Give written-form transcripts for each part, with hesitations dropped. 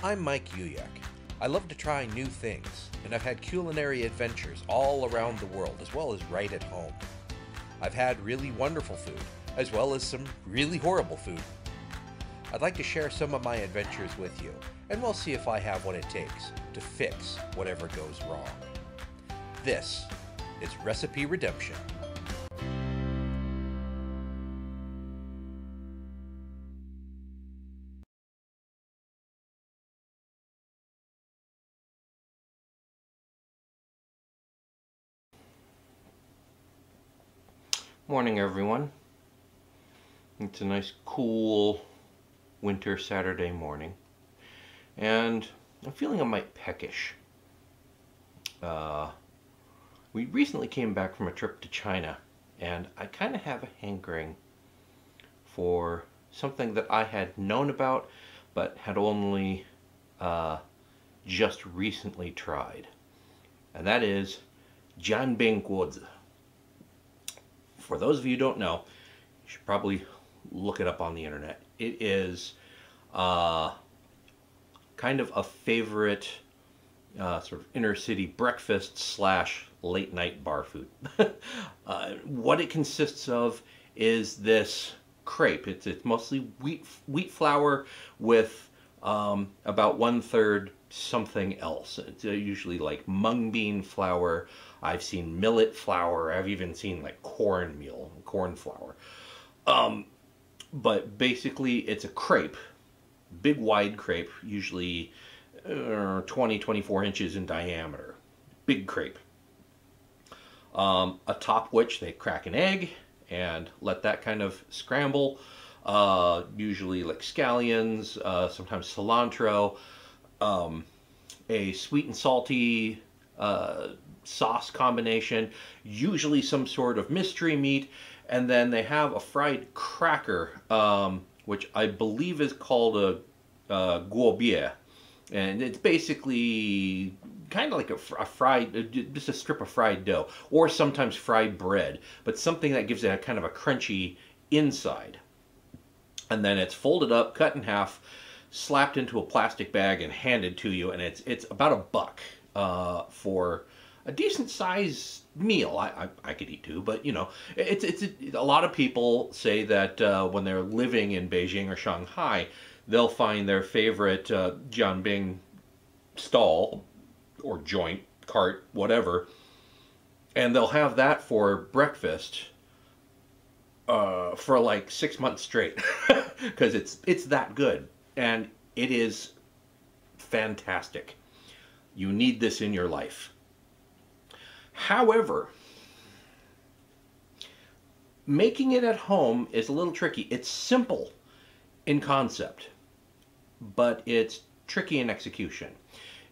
I'm Mike Uyak. I love to try new things, and I've had culinary adventures all around the world, as well as right at home. I've had really wonderful food, as well as some really horrible food. I'd like to share some of my adventures with you, and we'll see if I have what it takes to fix whatever goes wrong. This is Recipe Redemption. Morning, everyone. It's a nice, cool winter Saturday morning, and I'm feeling a mite peckish. We recently came back from a trip to China, and I kind of have a hankering for something that I had known about, but had only just recently tried, and that is Jian. For those of you who don't know, you should probably look it up on the internet. It is kind of a favorite sort of inner city breakfast slash late night bar food. What it consists of is this crepe. It's mostly wheat flour with about 1/3 something else. It's usually like mung bean flour. I've seen millet flour. I've even seen like cornmeal, corn flour. But basically it's a crepe, big wide crepe, usually 24 inches in diameter. Big crepe. Atop which they crack an egg and let that kind of scramble. Usually like scallions, sometimes cilantro, a sweet and salty sauce combination, usually some sort of mystery meat, and then they have a fried cracker, which I believe is called a Guapea, and it's basically kind of like a fried, just a strip of fried dough, or sometimes fried bread, but something that gives it a kind of a crunchy inside. And then it's folded up, cut in half, slapped into a plastic bag, and handed to you, and it's about $1 for a decent size meal. I could eat two, but you know, it's a lot of people say that when they're living in Beijing or Shanghai, they'll find their favorite Jianbing stall or joint, cart, whatever, and they'll have that for breakfast for like 6 months straight because it's that good, and it is fantastic. You need this in your life. However, making it at home is a little tricky. It's simple in concept, but it's tricky in execution.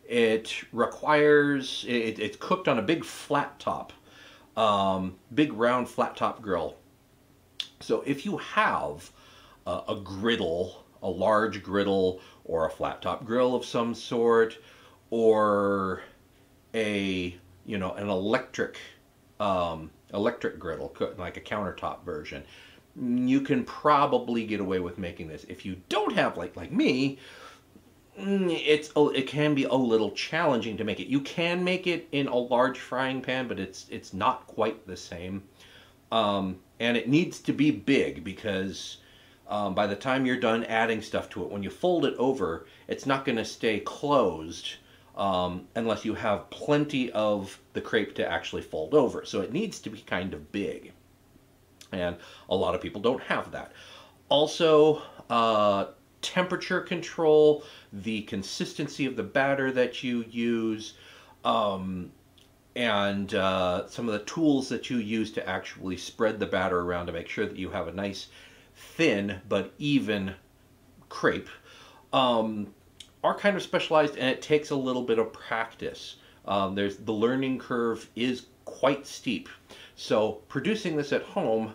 It requires, it's cooked on a big flat top, big round flat top grill. So if you have a griddle, a large griddle, or a flat top grill of some sort, or an electric griddle, like a countertop version, you can probably get away with making this. If you don't have like me, it can be a little challenging to make it. You can make it in a large frying pan, but it's not quite the same. And it needs to be big because by the time you're done adding stuff to it, when you fold it over, it's not going to stay closed unless you have plenty of the crepe to actually fold over. So it needs to be kind of big. And a lot of people don't have that. Also, temperature control, the consistency of the batter that you use, and some of the tools that you use to actually spread the batter around to make sure that you have a nice thin but even crepe, are kind of specialized, and it takes a little bit of practice. The learning curve is quite steep, so producing this at home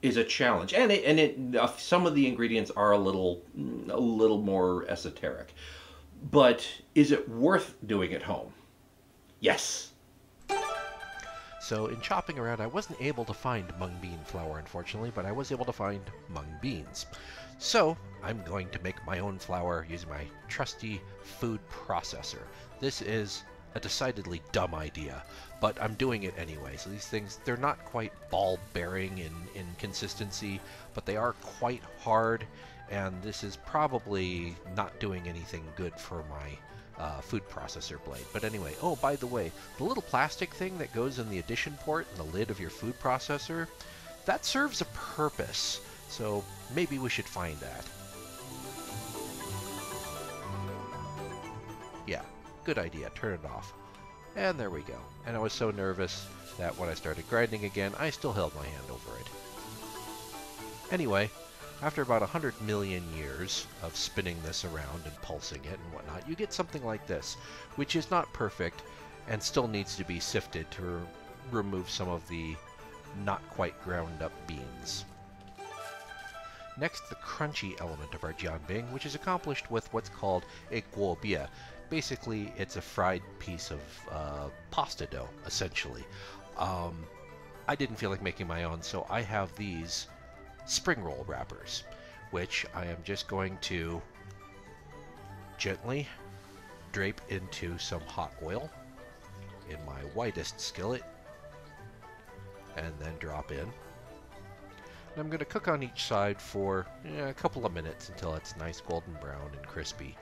is a challenge, and some of the ingredients are a little more esoteric. But is it worth doing at home? Yes. So in chopping around, I wasn't able to find mung bean flour, unfortunately, but I was able to find mung beans. So I'm going to make my own flour using my trusty food processor. This is a decidedly dumb idea, but I'm doing it anyway. So these things, they're not quite ball-bearing in consistency, but they are quite hard, and this is probably not doing anything good for my food processor blade. But anyway, oh, by the way, the little plastic thing that goes in the addition port in the lid of your food processor, that serves a purpose. So maybe we should find that. Yeah, good idea. Turn it off. And there we go. And I was so nervous that when I started grinding again, I still held my hand over it. Anyway, after about 100 million years of spinning this around and pulsing it and whatnot, you get something like this, which is not perfect and still needs to be sifted to remove some of the not quite ground up beans. Next, the crunchy element of our jianbing, which is accomplished with what's called a guopea. Basically, it's a fried piece of pasta dough, essentially. I didn't feel like making my own, so I have these spring roll wrappers, which I am just going to gently drape into some hot oil in my widest skillet, and then drop in. And I'm going to cook on each side for a couple of minutes until it's nice golden brown and crispy.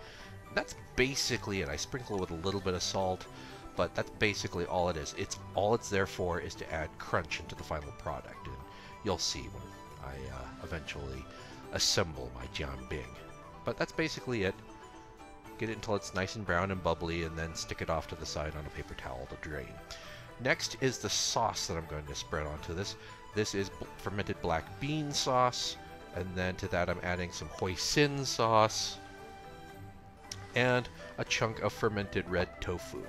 That's basically it. I sprinkle it with a little bit of salt, but that's basically all it is. All it's there for is to add crunch into the final product, and you'll see when I eventually assemble my jianbing. But that's basically it. Get it until it's nice and brown and bubbly, and then stick it off to the side on a paper towel to drain. Next is the sauce that I'm going to spread onto this. This is fermented black bean sauce, and then to that I'm adding some hoisin sauce and a chunk of fermented red tofu.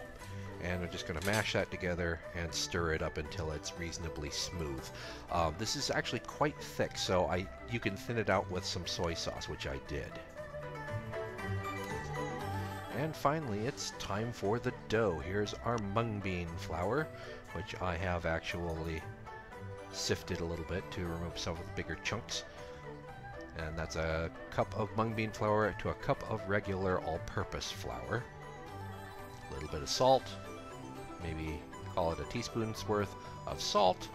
And I'm just going to mash that together and stir it up until it's reasonably smooth. This is actually quite thick, so you can thin it out with some soy sauce, which I did. And finally, it's time for the dough. Here's our mung bean flour, which I have actually sifted a little bit to remove some of the bigger chunks. And that's a cup of mung bean flour to a cup of regular all-purpose flour. A little bit of salt, maybe call it a teaspoon's worth of salt,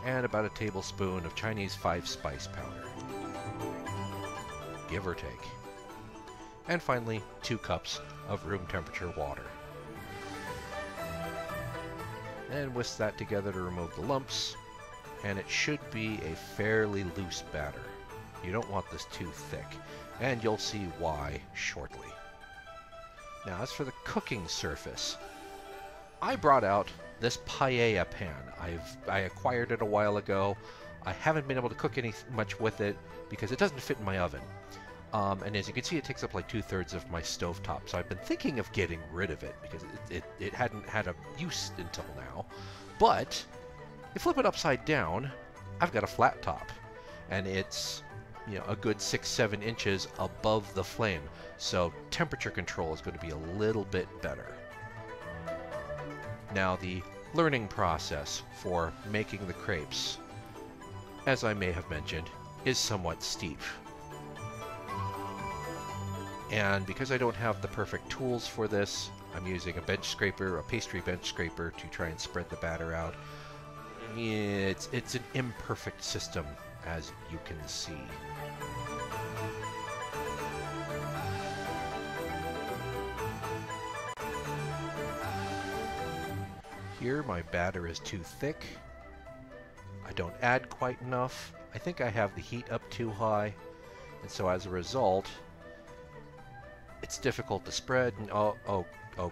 and about a tablespoon of Chinese 5-spice powder, give or take. And finally, 2 cups of room temperature water. And whisk that together to remove the lumps, and it should be a fairly loose batter. You don't want this too thick, and you'll see why shortly. Now, as for the cooking surface, I brought out this paella pan. I acquired it a while ago. I haven't been able to cook much with it because it doesn't fit in my oven. And as you can see, it takes up like 2/3 of my stovetop. So I've been thinking of getting rid of it because it hadn't had a use until now. But you flip it upside down, I've got a flat top, and it's a good 6-7 inches above the flame. So temperature control is going to be a little bit better. Now, the learning process for making the crepes, as I may have mentioned, is somewhat steep. And because I don't have the perfect tools for this, I'm using a bench scraper, a pastry bench scraper, to try and spread the batter out. It's an imperfect system, as you can see. Here, my batter is too thick. I don't add quite enough. I think I have the heat up too high, and so as a result, it's difficult to spread. And oh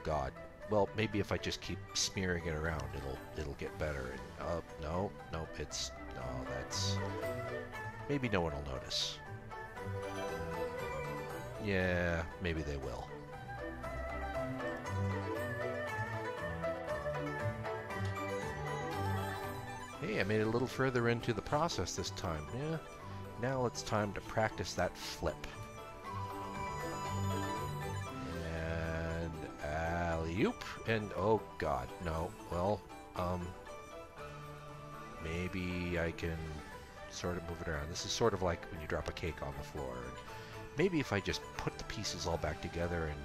God. Well, maybe if I just keep smearing it around, it'll get better. And no, that's maybe no one will notice. Yeah, maybe they will. Hey, I made it a little further into the process this time. Yeah, now it's time to practice that flip. And alley-oop, and oh God, no. Well, maybe I can sort of move it around. This is sort of like when you drop a cake on the floor. Maybe if I just put the pieces all back together and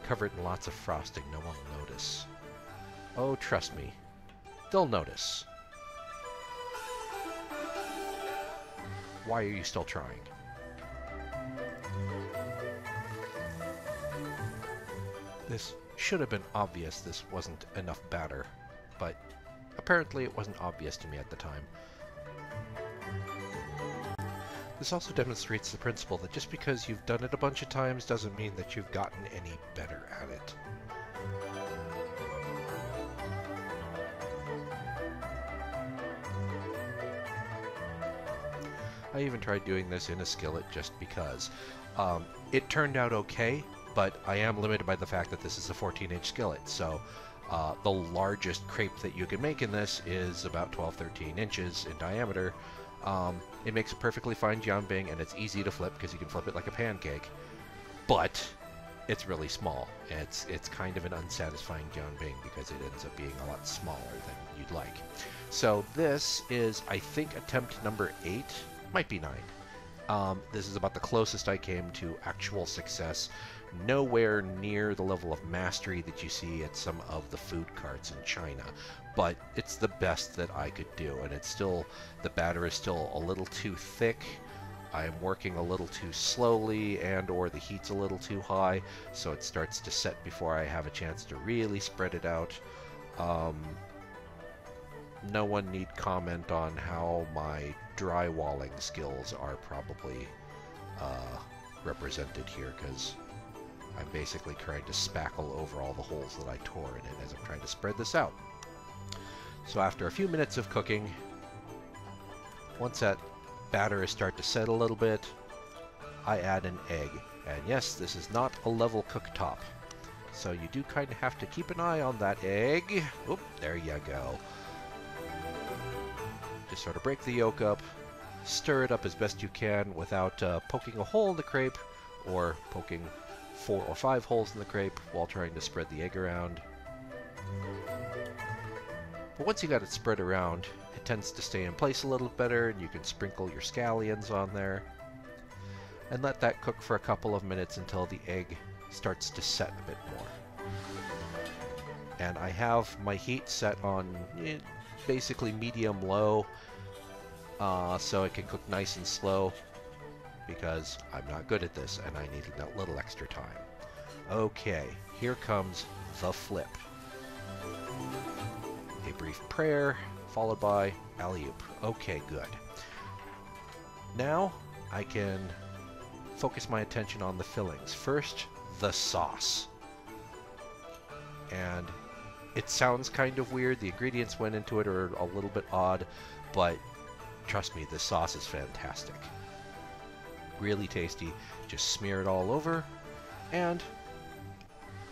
cover it in lots of frosting, no one will notice. Oh, trust me, they'll notice. Why are you still trying? This should have been obvious this wasn't enough batter, but apparently it wasn't obvious to me at the time. This also demonstrates the principle that just because you've done it a bunch of times doesn't mean that you've gotten any better at it. I even tried doing this in a skillet just because. It turned out okay, but I am limited by the fact that this is a 14-inch skillet, so the largest crepe that you can make in this is about 12-13 inches in diameter. It makes a perfectly fine jianbing, and it's easy to flip because you can flip it like a pancake, but it's really small. It's kind of an unsatisfying jianbing because it ends up being a lot smaller than you'd like. So this is, I think, attempt number 8, might be 9. This is about the closest I came to actual success. Nowhere near the level of mastery that you see at some of the food carts in China, but it's the best that I could do, and it's still, the batter is still a little too thick. I'm working a little too slowly, and or the heat's a little too high, so it starts to set before I have a chance to really spread it out. No one need comment on how my drywalling skills are probably represented here, because I'm basically trying to spackle over all the holes that I tore in it as I'm trying to spread this out. So after a few minutes of cooking, once that batter is starting to set a little bit, I add an egg. And yes, this is not a level cooktop, so you do kind of have to keep an eye on that egg. Oop, there you go. Just sort of break the yolk up, stir it up as best you can without poking a hole in the crepe or poking 4 or 5 holes in the crepe while trying to spread the egg around. But once you got it spread around, it tends to stay in place a little better, and you can sprinkle your scallions on there and let that cook for a couple of minutes until the egg starts to set a bit more. And I have my heat set on basically medium-low, so it can cook nice and slow, because I'm not good at this and I need a little extra time. Okay, here comes the flip. A brief prayer, followed by alley-oop. Okay, good. Now I can focus my attention on the fillings. First, the sauce. And it sounds kind of weird. The ingredients went into it are a little bit odd, but trust me, the sauce is fantastic. Really tasty. Just smear it all over, and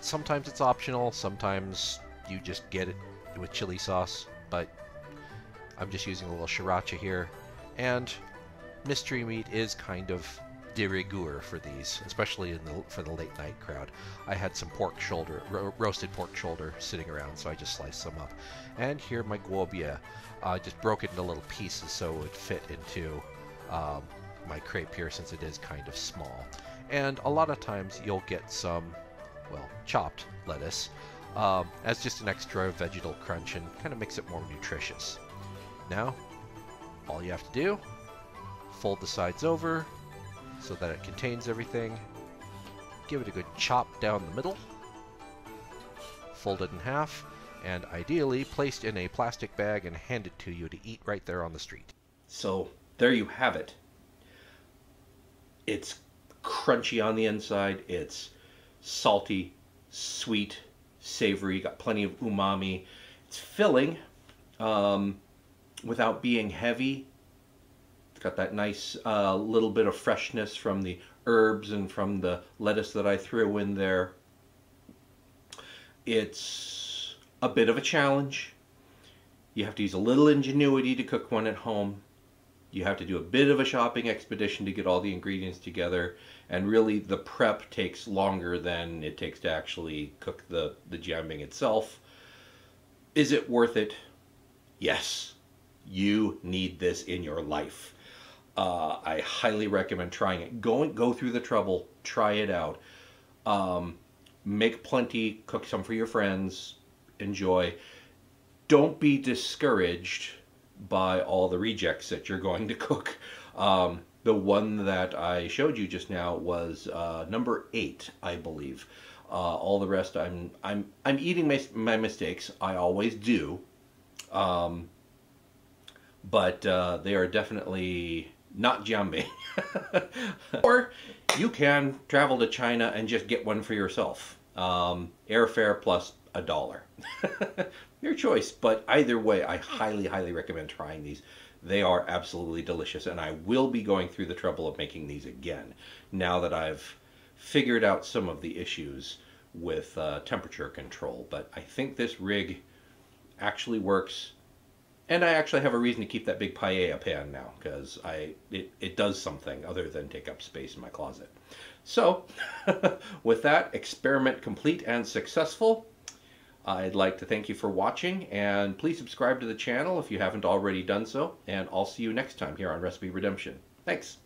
sometimes it's optional, sometimes you just get it with chili sauce, but I'm just using a little sriracha here. And mystery meat is kind of de rigueur for these, especially for the late night crowd. I had some pork shoulder, roasted pork shoulder sitting around, so I just sliced some up. And here my guapea. I just broke it into little pieces so it would fit into my crepe here, since it is kind of small. And a lot of times you'll get some, well, chopped lettuce as just an extra vegetal crunch and kind of makes it more nutritious. Now, all you have to do, fold the sides over so that it contains everything, give it a good chop down the middle, fold it in half, and ideally placed in a plastic bag and hand it to you to eat right there on the street. So there you have it. It's crunchy on the inside, it's salty, sweet, savory, got plenty of umami. It's filling without being heavy. It's got that nice little bit of freshness from the herbs and from the lettuce that I threw in there. It's a bit of a challenge. You have to use a little ingenuity to cook one at home. You have to do a bit of a shopping expedition to get all the ingredients together, and really the prep takes longer than it takes to actually cook the jianbing itself. Is it worth it? Yes. You need this in your life. I highly recommend trying it. Go through the trouble, try it out. Make plenty, cook some for your friends, enjoy. Don't be discouraged by all the rejects that you're going to cook. The one that I showed you just now was number 8, I believe. All the rest, I'm eating my mistakes. I always do, but they are definitely not Jian. Or you can travel to China and just get one for yourself. Airfare plus $1. Your choice, but either way, I highly, highly recommend trying these. They are absolutely delicious, and I will be going through the trouble of making these again now that I've figured out some of the issues with temperature control. But I think this rig actually works, and I actually have a reason to keep that big paella pan now, because it does something other than take up space in my closet. So, with that, experiment complete and successful. I'd like to thank you for watching, and please subscribe to the channel if you haven't already done so, and I'll see you next time here on Recipe Redemption. Thanks!